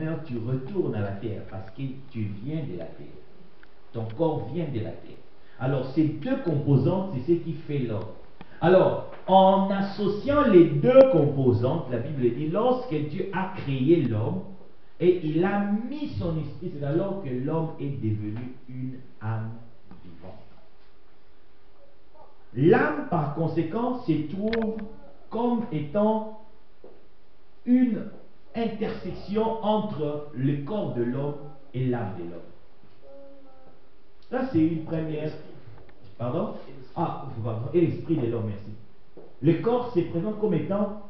meurs, tu retournes à la terre parce que tu viens de la terre. Ton corps vient de la terre. Alors, ces deux composantes, c'est ce qui fait l'homme. Alors, en associant les deux composantes, la Bible dit, lorsque Dieu a créé l'homme et il a mis son esprit, c'est alors que l'homme est devenu une âme vivante. L'âme, par conséquent, se trouve comme étant une intersection entre le corps de l'homme et l'âme de l'homme. Ça, c'est une première. Pardon? Ah, pardon. Et l'esprit de l'homme, merci. Le corps se présente comme étant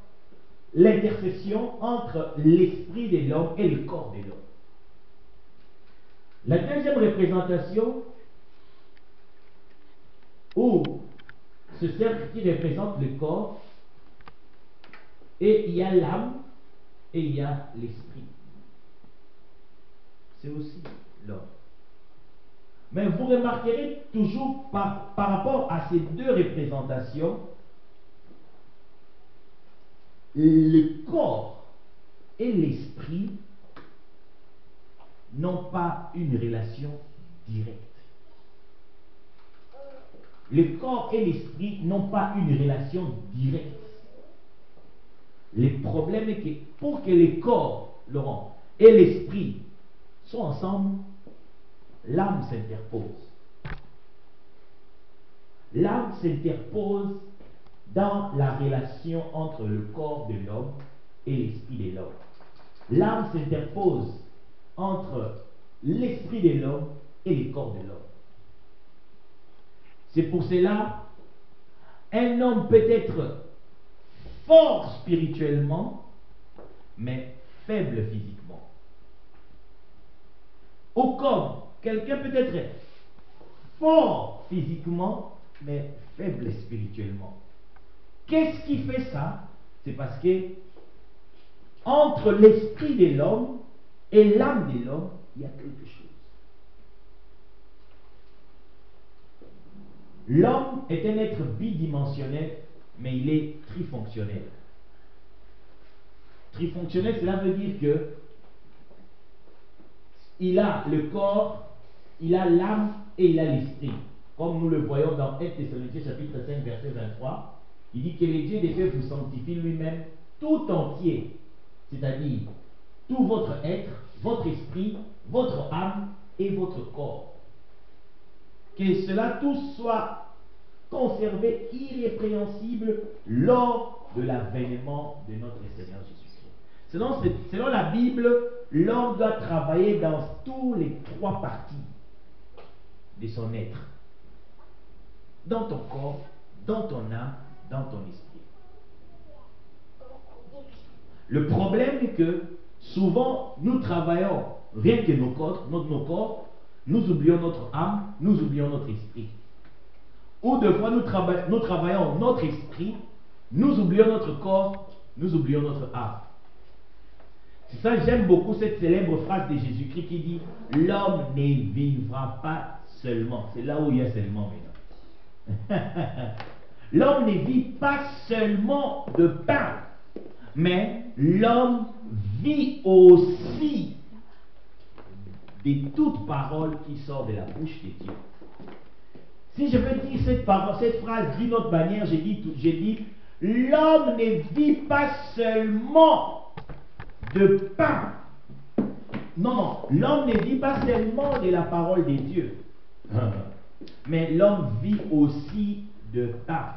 l'intersection entre l'esprit de l'homme et le corps de l'homme. La deuxième représentation, où ce cercle qui représente le corps, et il y a l'âme et il y a l'esprit. C'est aussi l'homme. Mais vous remarquerez toujours par rapport à ces deux représentations, le corps et l'esprit n'ont pas une relation directe. Le corps et l'esprit n'ont pas une relation directe. Le problème est que pour que le corps, Laurent, et l'esprit soient ensemble, l'âme s'interpose. L'âme s'interpose dans la relation entre le corps de l'homme et l'esprit de l'homme. L'âme s'interpose entre l'esprit de l'homme et le corps de l'homme. C'est pour cela, un homme peut être fort spirituellement, mais faible physiquement. Ou comme quelqu'un peut être fort physiquement, mais faible spirituellement. Qu'est-ce qui fait ça? C'est parce que entre l'esprit de l'homme et l'âme de l'homme, il y a quelque chose. L'homme est un être bidimensionnel, mais il est trifonctionnel. Trifonctionnel, cela veut dire que il a le corps, il a l'âme et il a l'esprit. Comme nous le voyons dans 1 Thessaloniciens chapitre 5 verset 23, il dit que le Dieu des peuples vous sanctifie lui-même tout entier, c'est-à-dire tout votre être, votre esprit, votre âme et votre corps. Que cela tous soit conservé irrépréhensible lors de l'avènement de notre Seigneur Jésus-Christ. Selon la Bible, l'homme doit travailler dans tous les trois parties de son être. Dans ton corps, dans ton âme, dans ton esprit. Le problème est que souvent nous travaillons rien que nos corps, nous oublions notre âme, nous oublions notre esprit. Ou deux fois nous travaillons notre esprit, nous oublions notre corps, nous oublions notre âme. C'est ça, j'aime beaucoup cette célèbre phrase de Jésus-Christ qui dit « L'homme ne vivra pas seulement ». C'est là où il y a seulement maintenant. L'homme ne vit pas seulement de pain, mais l'homme vit aussi de toute parole qui sort de la bouche de Dieu. Si je veux dire cette phrase d'une autre manière, j'ai dit l'homme ne vit pas seulement de pain. Non, l'homme ne vit pas seulement de la parole de Dieu, mais l'homme vit aussi de pain.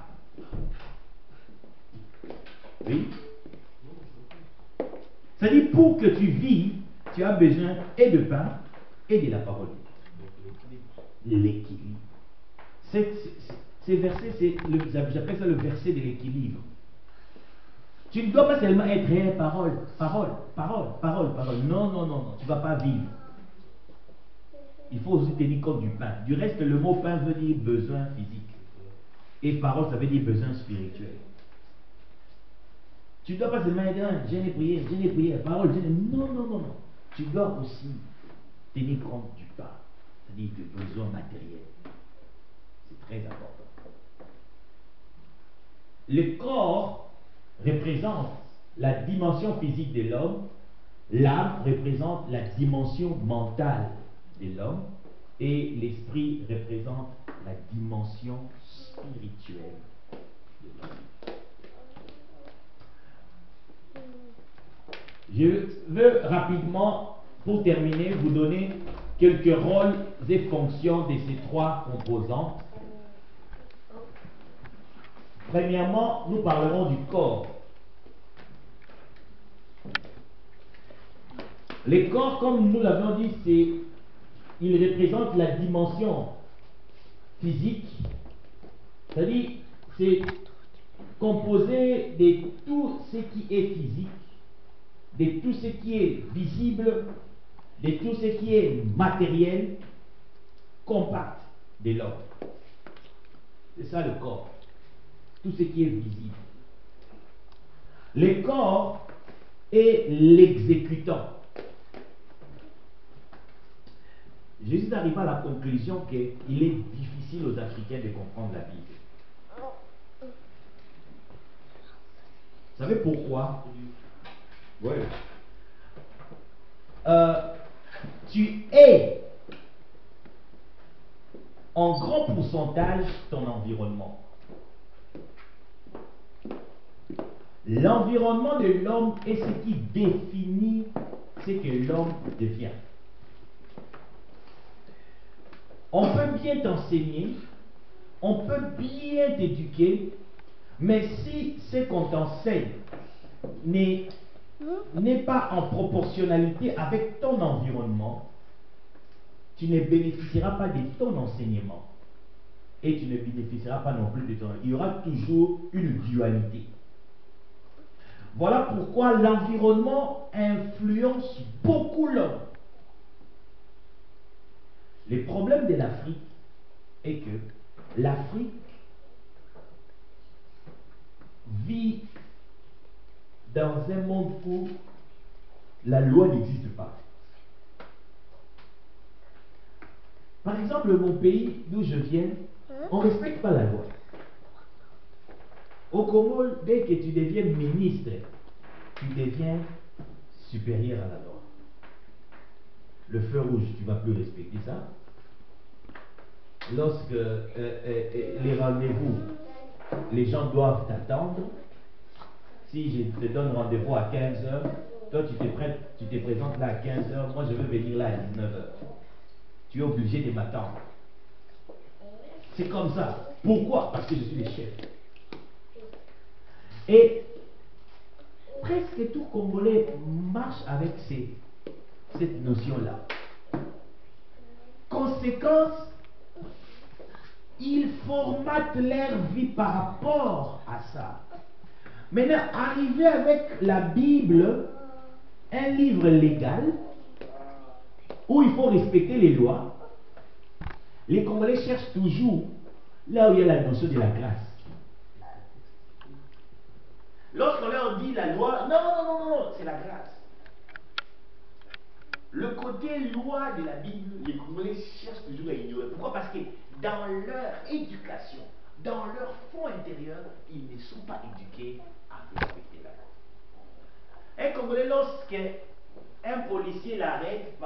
Oui. C'est-à-dire, pour que tu vives, tu as besoin et de pain et de la parole de Dieu. L'équilibre. Ces versets, j'appelle ça le verset de l'équilibre. Tu ne dois pas seulement être parole. Non, tu ne vas pas vivre. Il faut aussi tenir compte du pain. Du reste, le mot pain veut dire besoin physique. Et parole, ça veut dire besoin spirituel. Tu ne dois pas seulement dire, j'ai les prières, parole, non. Tu dois aussi tenir compte du pain, c'est-à-dire du besoin matériel. C'est très important. Le corps représente la dimension physique de l'homme L'âme représente la dimension mentale de l'homme et l'esprit représente la dimension spirituelle de l'homme. Je veux rapidement, pour terminer, vous donner quelques rôles et fonctions de ces trois composantes. Premièrement, nous parlerons du corps. Les corps, comme nous l'avons dit, ils représentent la dimension physique, c'est-à-dire c'est composé de tout ce qui est physique, de tout ce qui est visible, de tout ce qui est matériel, compact de l'homme. C'est ça le corps, tout ce qui est visible. Le corps est l'exécutant. Jésus arrive à la conclusion qu'il est difficile aux Africains de comprendre la Bible. Vous savez pourquoi? Oui. Tu es en grand pourcentage ton environnement. L'environnement de l'homme est ce qui définit ce que l'homme devient. On peut bien t'enseigner, on peut bien t'éduquer, mais si ce qu'on t'enseigne n'est pas en proportionnalité avec ton environnement, tu ne bénéficieras pas de ton enseignement. Et tu ne bénéficieras pas non plus de ton... Il y aura toujours une dualité. Voilà pourquoi l'environnement influence beaucoup l'homme. Le problème de l'Afrique est que l'Afrique vit dans un monde où la loi n'existe pas. Par exemple, mon pays d'où je viens, on ne respecte pas la loi. Au Congo, dès que tu deviens ministre, tu deviens supérieur à la loi. Le feu rouge, tu ne vas plus respecter ça. Lorsque les rendez-vous, les gens doivent t'attendre. Si je te donne rendez-vous à 15h, toi tu te présentes là à 15h, moi je veux venir là à 19h. Tu es obligé de m'attendre. C'est comme ça. Pourquoi? Parce que je suis le chef. Et presque tout Congolais marche avec cette notion-là. Conséquence, ils formatent leur vie par rapport à ça. Maintenant, arriver avec la Bible, un livre légal, où il faut respecter les lois, les Congolais cherchent toujours là où il y a la notion de la grâce. Lorsqu'on leur dit la loi, non, c'est la grâce. Le côté loi de la Bible, les Congolais cherchent toujours à ignorer. Pourquoi? Parce que dans leur éducation, dans leur fond intérieur, ils ne sont pas éduqués à respecter la loi. Un Congolais, lorsqu'un policier l'arrête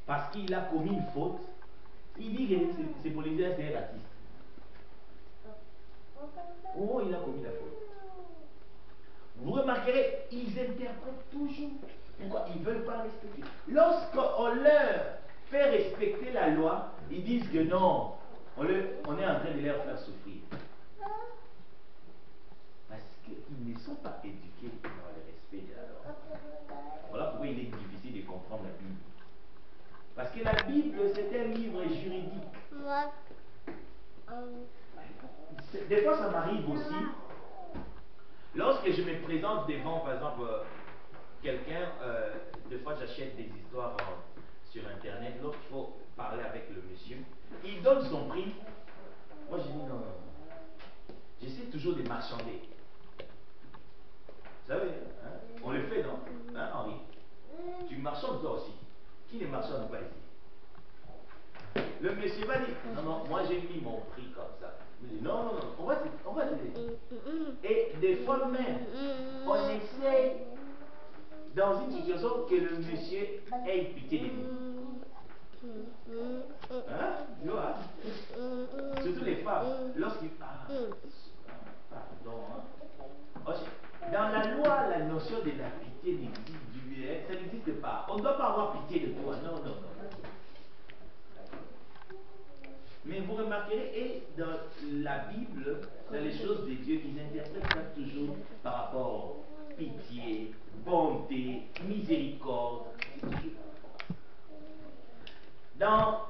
parce qu'il a commis une faute, il dit que ce policier c'est un raciste. Oh, il a commis la faute. Vous remarquerez, ils interprètent toujours. Pourquoi? Ils ne veulent pas respecter. Lorsqu'on leur fait respecter la loi, ils disent que non, on est en train de leur faire souffrir. Parce qu'ils ne sont pas éduqués dans le respect de la loi. Voilà pourquoi il est difficile de comprendre la Bible. Parce que la Bible, c'est un livre juridique. Des fois, ça m'arrive aussi. Lorsque je me présente devant, par exemple, quelqu'un, des fois j'achète des histoires sur Internet, lorsqu'il faut parler avec le monsieur, il donne son prix. Moi, je dis non. J'essaie toujours de marchander. Vous savez, hein? On le fait, non? Hein, Henri? Tu marchandes toi aussi. Qui ne marchande pas ici? Le monsieur va dire, non, moi j'ai mis mon prix comme ça. Il dit, non, on va t'aider. Et des fois même, on essaie dans une situation que le monsieur ait pitié de nous. Hein? Tu vois? Surtout les femmes, lorsqu'ils... Ah, pardon. Hein? Dans la loi, la notion de la pitié ça n'existe pas. On ne doit pas avoir pitié de toi. Non, non, non. Mais vous remarquerez, et dans la Bible, dans les choses de Dieu, ils interprètent ça toujours par rapport à pitié, bonté, miséricorde. Dans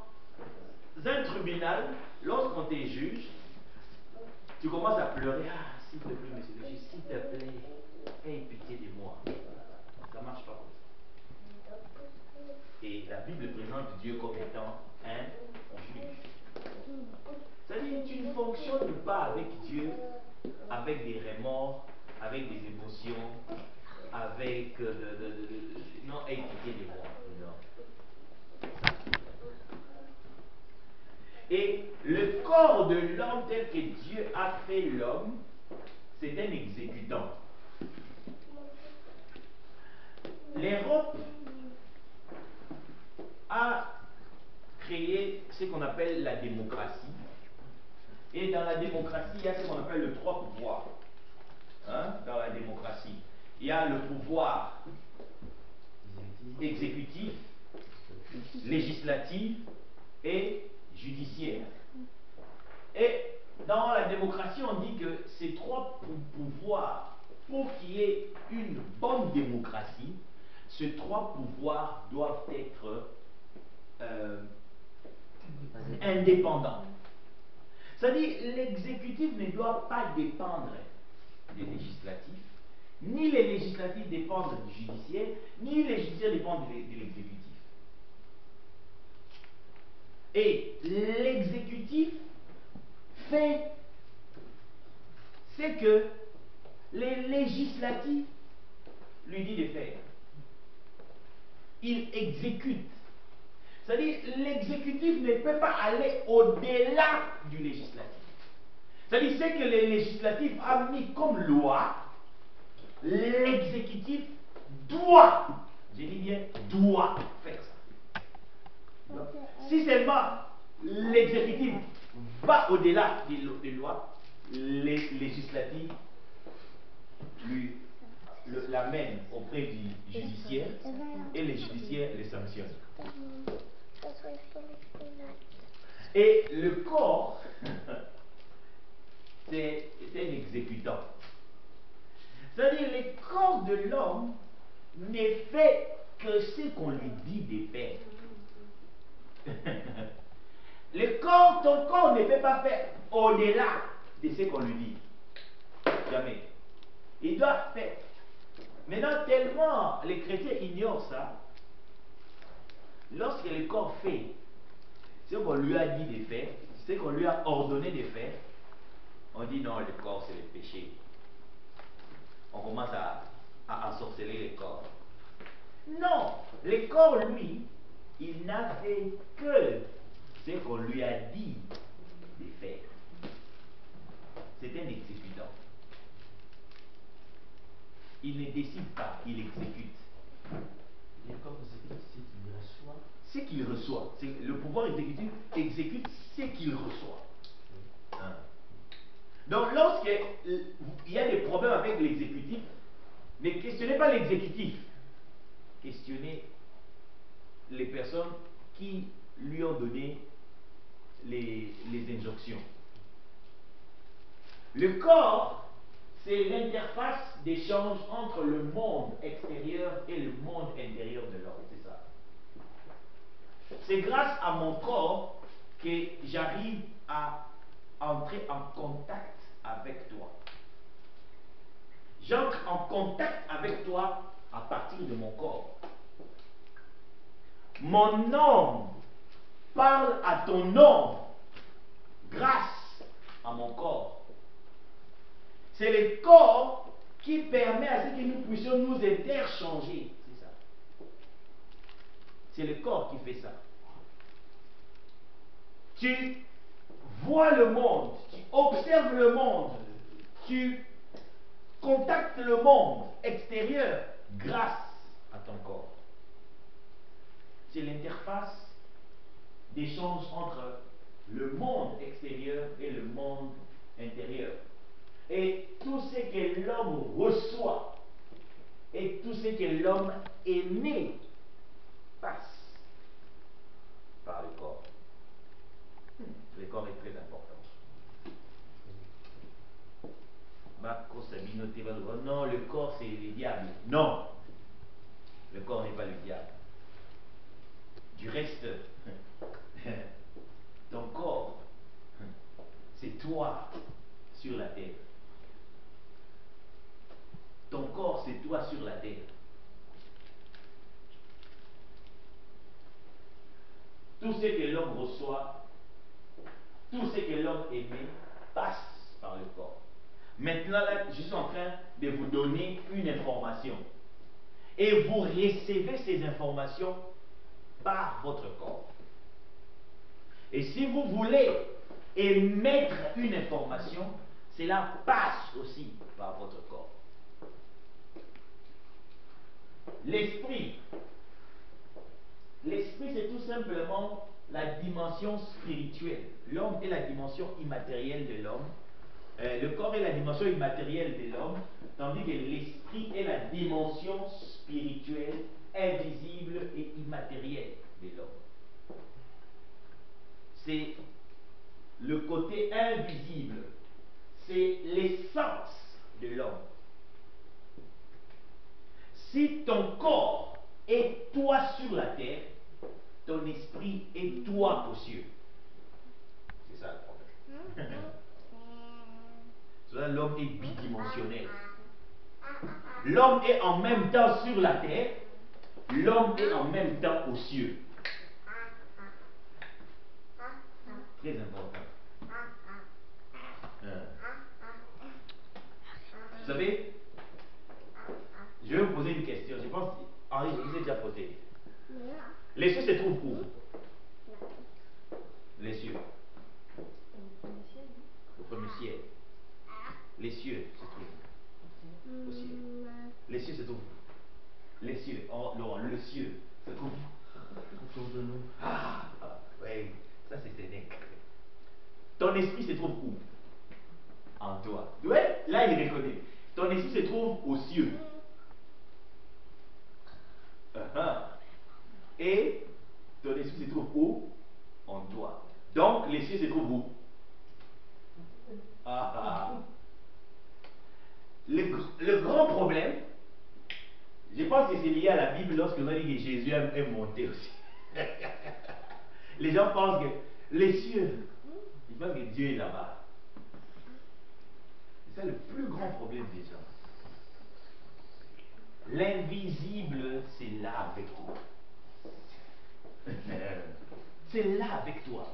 un tribunal, lorsqu'on te juge, tu commences à pleurer. Ah, s'il te plaît, monsieur le juge, s'il te plaît, aie pitié de moi. Ça ne marche pas comme ça. Et la Bible présente Dieu comme étant un juge. C'est-à-dire, tu ne fonctionnes pas avec Dieu avec des remords, avec des émotions, avec non, aie pitié de moi. Non. Et le corps de l'homme tel que Dieu a fait l'homme, c'est un exécutant. L'Europe a créé ce qu'on appelle la démocratie. Et dans la démocratie, il y a ce qu'on appelle le trois pouvoirs. Hein? Dans la démocratie, il y a le pouvoir exécutif, législatif et judiciaire. Et dans la démocratie, on dit que ces trois pouvoirs, pour qu'il y ait une bonne démocratie, ces trois pouvoirs doivent être indépendants. C'est-à-dire, l'exécutif ne doit pas dépendre des législatifs, ni les législatifs dépendent du judiciaire, ni les judiciaires dépendent de l'exécutif. Et l'exécutif fait ce que les législatifs lui disent de faire. Il exécute. C'est-à-dire, l'exécutif ne peut pas aller au-delà du législatif. C'est-à-dire, ce que le législatif a mis comme loi, l'exécutif doit, je dis bien, doit faire ça. Si seulement l'exécutif va au-delà des lois, les législatifs l'amènent auprès du judiciaire et les judiciaires les sanctionnent. Et le corps, c'est un exécutant. C'est-à-dire, le corps de l'homme ne fait que ce qu'on lui dit de faire. Ton corps ne peut pas faire au-delà de ce qu'on lui dit. Jamais. Il doit faire. Maintenant, tellement les chrétiens ignorent ça, lorsque le corps fait ce qu'on lui a dit de faire, ce qu'on lui a ordonné de faire, on dit non, le corps c'est le péché. On commence à ensorceler le corps. Non, le corps, lui, il n'a fait que ce qu'on lui a dit de faire. C'est un exécutant. Il ne décide pas, il exécute. Le corps Ce exécute ce qu'il reçoit. qu'il reçoit. Le pouvoir exécutif exécute ce qu'il reçoit. Hein. Donc, lorsqu'il y a des problèmes avec l'exécutif, ne questionnez pas l'exécutif. Questionnez les personnes qui lui ont donné les injonctions. Le corps, c'est l'interface d'échange entre le monde extérieur et le monde intérieur de l'homme. C'est ça. C'est grâce à mon corps que j'arrive à entrer en contact avec toi. J'entre en contact avec toi à partir de mon corps. Mon âme parle à ton âme grâce à mon corps. C'est le corps qui permet à ce que nous puissions nous interchanger. C'est ça. C'est le corps qui fait ça. Tu vois le monde, tu observes le monde, tu contactes le monde extérieur grâce corps. C'est l'interface d'échange entre le monde extérieur et le monde intérieur. Et tout ce que l'homme reçoit et tout ce que l'homme émet passe par le corps. Le corps est très important. Marco Sabino Tevalo, oh non, le corps c'est le diable. Non, le corps n'est pas le diable. Du reste, ton corps, c'est toi sur la terre. Ton corps, c'est toi sur la terre. Tout ce que l'homme reçoit, tout ce que l'homme émet, passe par le corps. Maintenant, là, je suis en train de vous donner une information. Et vous recevez ces informations par votre corps. Et si vous voulez émettre une information, cela passe aussi par votre corps. L'esprit. L'esprit, c'est tout simplement la dimension spirituelle. L'homme est la dimension immatérielle de l'homme. Le corps est la dimension immatérielle de l'homme, tandis que l'esprit est la dimension spirituelle, invisible et immatérielle de l'homme. C'est le côté invisible, c'est l'essence de l'homme. Si ton corps est toi sur la terre, ton esprit est toi aux cieux. C'est ça le problème. L'homme est bidimensionnel. L'homme est en même temps sur la terre, l'homme est en même temps aux cieux. Très important. Vous savez, je vais vous poser une question. Je pense, Henri, je vous ai déjà posé. Les cieux se trouvent où? Les cieux. Le premier ciel. Les cieux se trouvent au ciel. Les cieux se trouvent. Les cieux. Oh, non, le ciel se trouve autour de nous. Ah, oui, ça c'est Sénèque. Ton esprit se trouve où? En toi. Ouais, là il reconnaît. Ton esprit se trouve aux cieux. Et ton esprit se trouve où? En toi. Donc les cieux se trouvent où? Le grand problème, je pense que c'est lié à la Bible lorsque on a dit que Jésus est monté aussi. Les gens pensent que les cieux, ils pensent que Dieu est là-bas. C'est ça le plus grand problème des gens. L'invisible, c'est là avec toi. C'est là avec toi.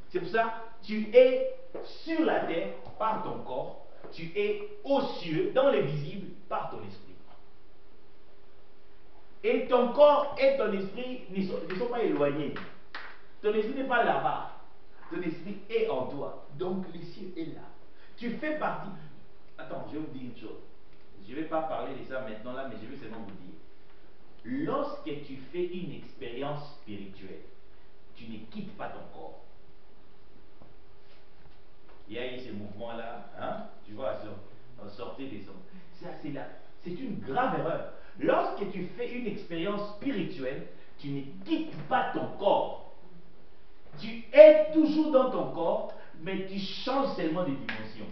C'est pour ça que tu es sur la terre par ton corps, tu es aux cieux, dans les visibles, par ton esprit. Et ton corps et ton esprit ne sont pas éloignés. Ton esprit n'est pas là-bas. Ton esprit est en toi. Donc le ciel est là. Tu fais partie. Attends, je vais vous dire une chose. Je ne vais pas parler de ça maintenant là, mais je vais seulement vous dire. Lorsque tu fais une expérience spirituelle, tu ne quittes pas ton corps. Il y a eu ce mouvement-là, hein? Tu vois, on sortait des hommes. Ça, c'est une grave erreur. Lorsque tu fais une expérience spirituelle, tu ne quittes pas ton corps. Tu es toujours dans ton corps, mais tu changes seulement de dimension.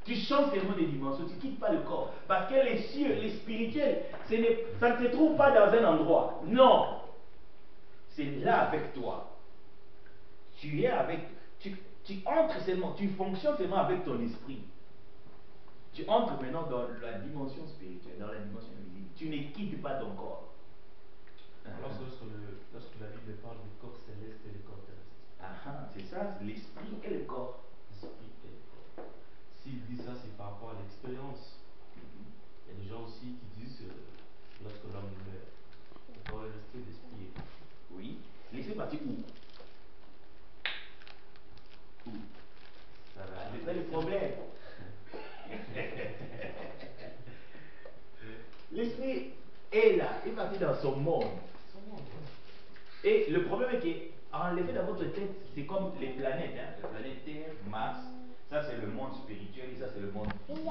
Tu changes seulement de dimension, tu ne quittes pas le corps. Parce que les cieux, les spirituels, ça ne se trouve pas dans un endroit. Non. C'est là avec toi. Tu es avec, tu entres seulement, tu fonctionnes seulement avec ton esprit. Tu entres maintenant dans la dimension spirituelle, dans la dimension invisible. Tu ne quittes pas ton corps. Lorsque la Bible parle du corps céleste et du corps terrestre. C'est ça, l'esprit et le corps. L'esprit et le corps. S'il dit ça, c'est par rapport à l'expérience. Il y a des gens aussi qui disent que lorsque l'homme meurt, le corps est resté, l'esprit est. Oui. L'esprit est parti où? C'est ça le problème. L'esprit est là, il va dans son monde. Et le problème est qu'enlevé dans votre tête, c'est comme les planètes, hein? La planète Terre, Mars, ça c'est le monde spirituel et ça c'est le monde physique.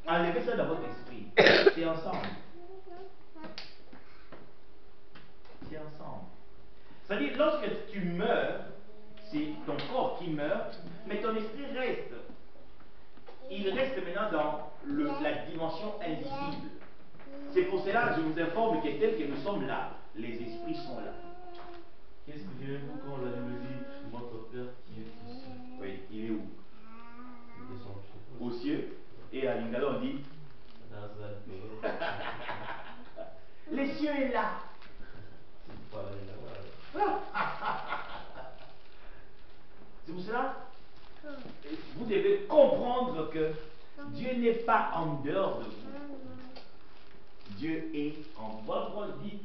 Enlevez ça dans votre esprit, c'est ensemble. C'est ensemble. C'est-à-dire, lorsque tu meurs, c'est ton corps qui meurt, mais ton esprit reste. Il reste maintenant dans la dimension invisible. C'est pour cela que je vous informe que tel que nous sommes là, les esprits sont là. Qu'est-ce que direz-vous quand la Bible dit votre Père qui est aux cieux? Oui, il est où? Il descend, je sais pas. Aux cieux. Et à Lingala on dit Dans un pays. les cieux est là. C'est pas là. C'est pour cela vous devez comprendre que Dieu n'est pas en dehors de vous. Dieu est en vous. Voilà pourquoi je dis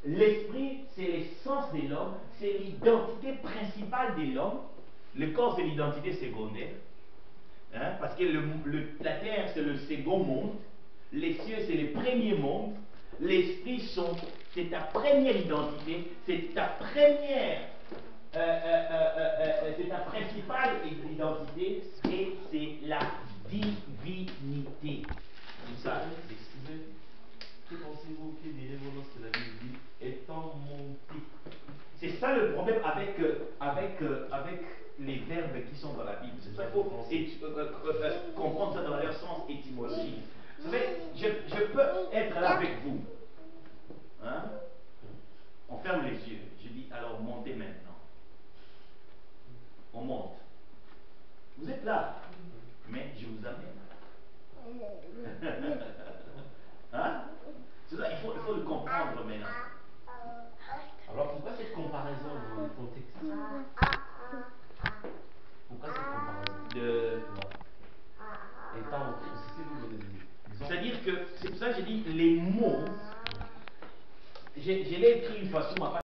l'esprit, c'est l'essence de l'homme, c'est l'identité principale de l'homme. Le corps, c'est l'identité secondaire. Hein, parce que la terre, c'est le second monde. Les cieux, c'est le premier monde. L'esprit, c'est ta première identité, c'est ta première, c'est ta principale identité, et c'est la divinité. C'est ça. Excusez, que pensez-vous qui direz-vous lorsque la Bible dit étant monté? C'est ça le problème avec les verbes qui sont dans la Bible. C'est ça qu'il faut comprendre ça dans leur sens étymologique. Vous savez, je peux être là avec vous. Hein? On ferme les yeux. Je dis alors montez maintenant. On monte. Vous êtes là, mais je vous amène. Hein? C'est ça, il faut le comprendre maintenant. Alors pourquoi cette comparaison dans le contexte? Pourquoi cette comparaison? Étant monté, c'est ce que vous voulez dire. C'est-à-dire que, c'est pour ça que j'ai dit les mots, je l'ai écrit une fois sur ma page.